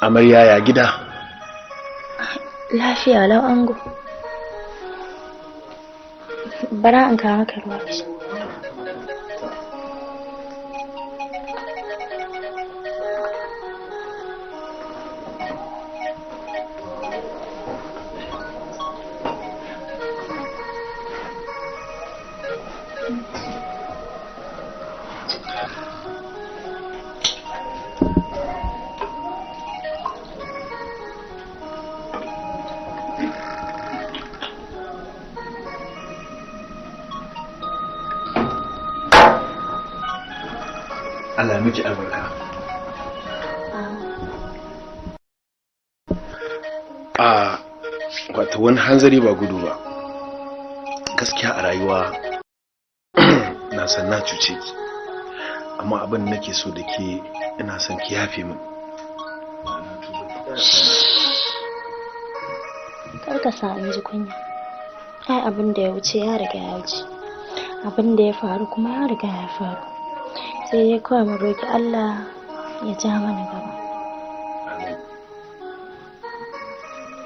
Amarya ya gida? Lafiya lau ango. Bara in kawo maka ruwa ka sha. Allah miki albarka. Wato wani hanzari ba gudu ba. Gaskiya a rayuwa na san na cuce ki. Amma abin da nake so da ke ina son ki yafe min. Kar ka sa in ji kunya. Ai abin da ya wuce ya riga ya wuce. Abin da ya faru kuma ya riga ya faru. Sai ya kawai mu roki Allah ya ja mana gaba.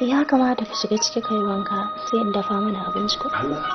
Ya kamata ka shiga ciki kai wanka sai in dafa mana abinci ko? Allah.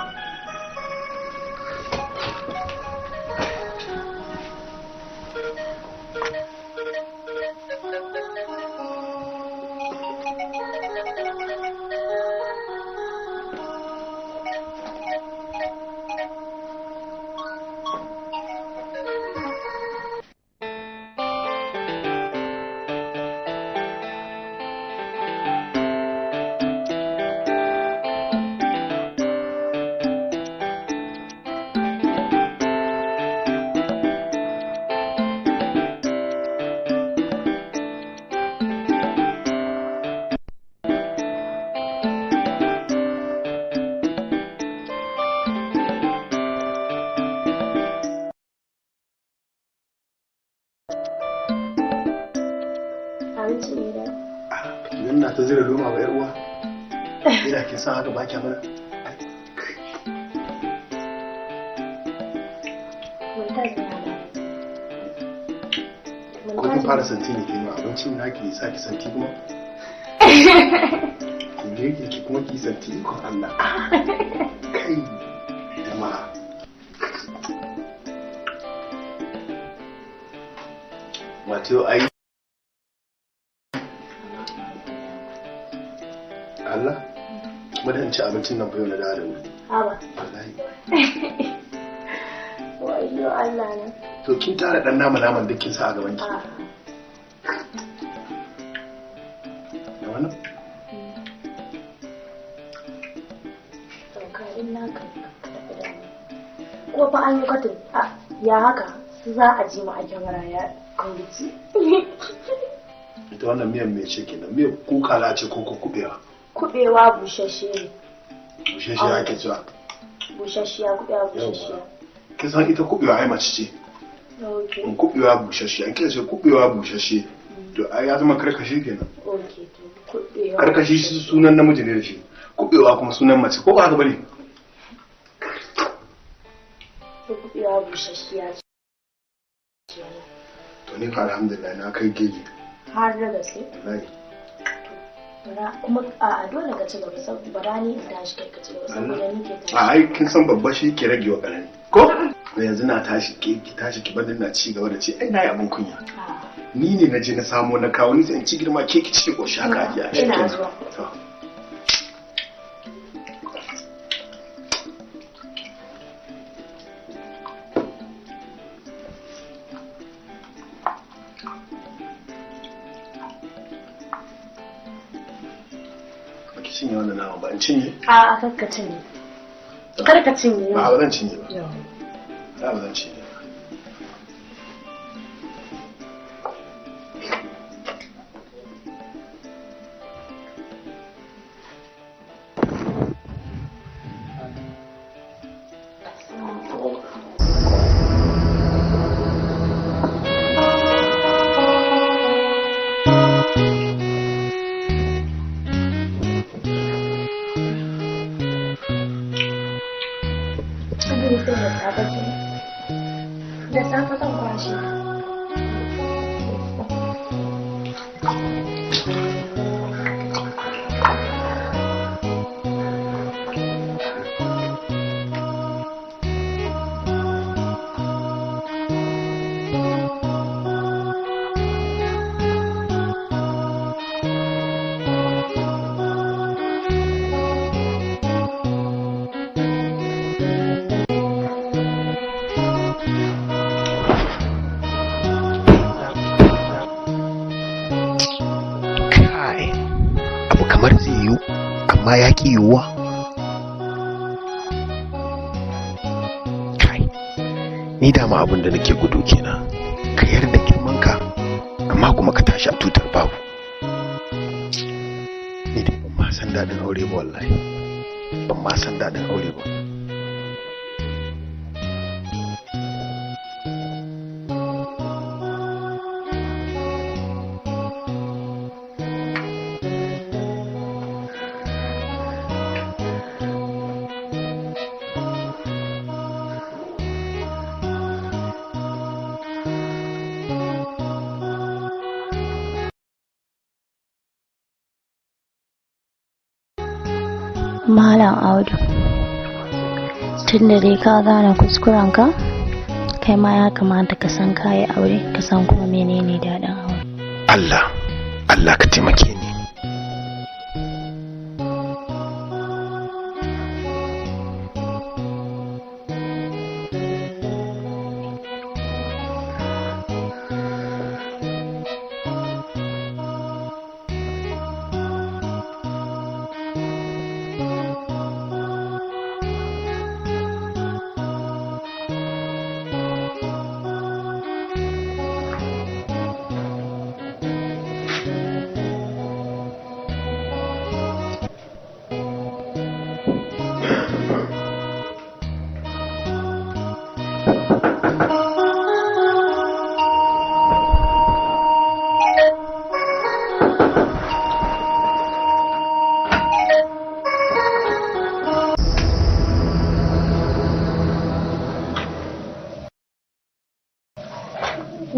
Idan na ta zira loma ba 'yar uwa, ina kin san haka ba kya mana. Ko kin fara santi ne kenan abincin naki sa ki santi kuma? Kin yake ki kuma ki santi ko Allah. Kai jama'a. Wato ai Allah kuma da ci abincin nan fa yau na da wuri. Haba. Wallahi. Wayo Allah ne. To kin tara dan naman duk kin sa a gaban ki. Da wannan? To kai naka. Ko fa an yi katin ya haka za a ji mu a kyamara ya kungici. Ita wannan miyan me ce kenan? Miyar kuka la ce ko kubewa? Kubewa bushashe ne. Bushashe ake cewa. Bushashiya kubewa bushashiya. Kin san ita kubewa ai mace ce. Okay. In kubewa bushashe an kira ce kubewa bushashe. To ai ya zama karkashi kenan. Okay to kubewa. Karkashi sunan namiji ne da shi. Kubewa kuma sunan mace ko ba haka bane? Kubewa bushashiya ce. To ni fa alhamdulillah na kai geji. Har da gaske? Wallahi. Kuma a dole ka ci gaba saboda ni in tashi kai ka ci gaba saboda ni ke tashi. Ai kin san babba shi ke rage wa karami. Ko? Da yanzu na tashi ki tashi ki bada na ci gaba da ci ai na yi abin kunya. Ni ne na je na samo na kawo ni sai in ci girma ke ki ci koshi haka ake a shi. Ina zuwa. Cinye wannan nama ba in cinye? A karka cinye. Karka cinye. Ba zan cinye ba. Ba zan cinye. Da safe zan kwashe. kamar zai yiwu amma ya ƙi yiwuwa. Kai, ni dama abin da nake gudu kenan, ka yarda girmanka amma kuma ka tashi a tutar babu. Ni dai ban ma san daɗin aure ba wallahi, ban ma san daɗin aure ba. Mallam Audu, tun da dai ka gane kuskurenka, kai ma ya kamata ka san kayi aure, ka san kuma menene daɗin aure. Allah ka taimake ni.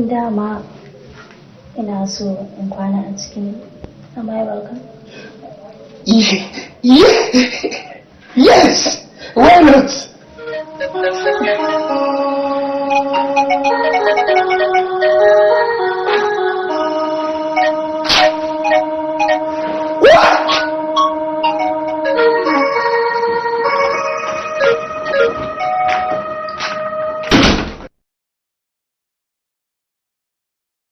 Dama ina so in kwana a cikin amai welcome. Yes, why not?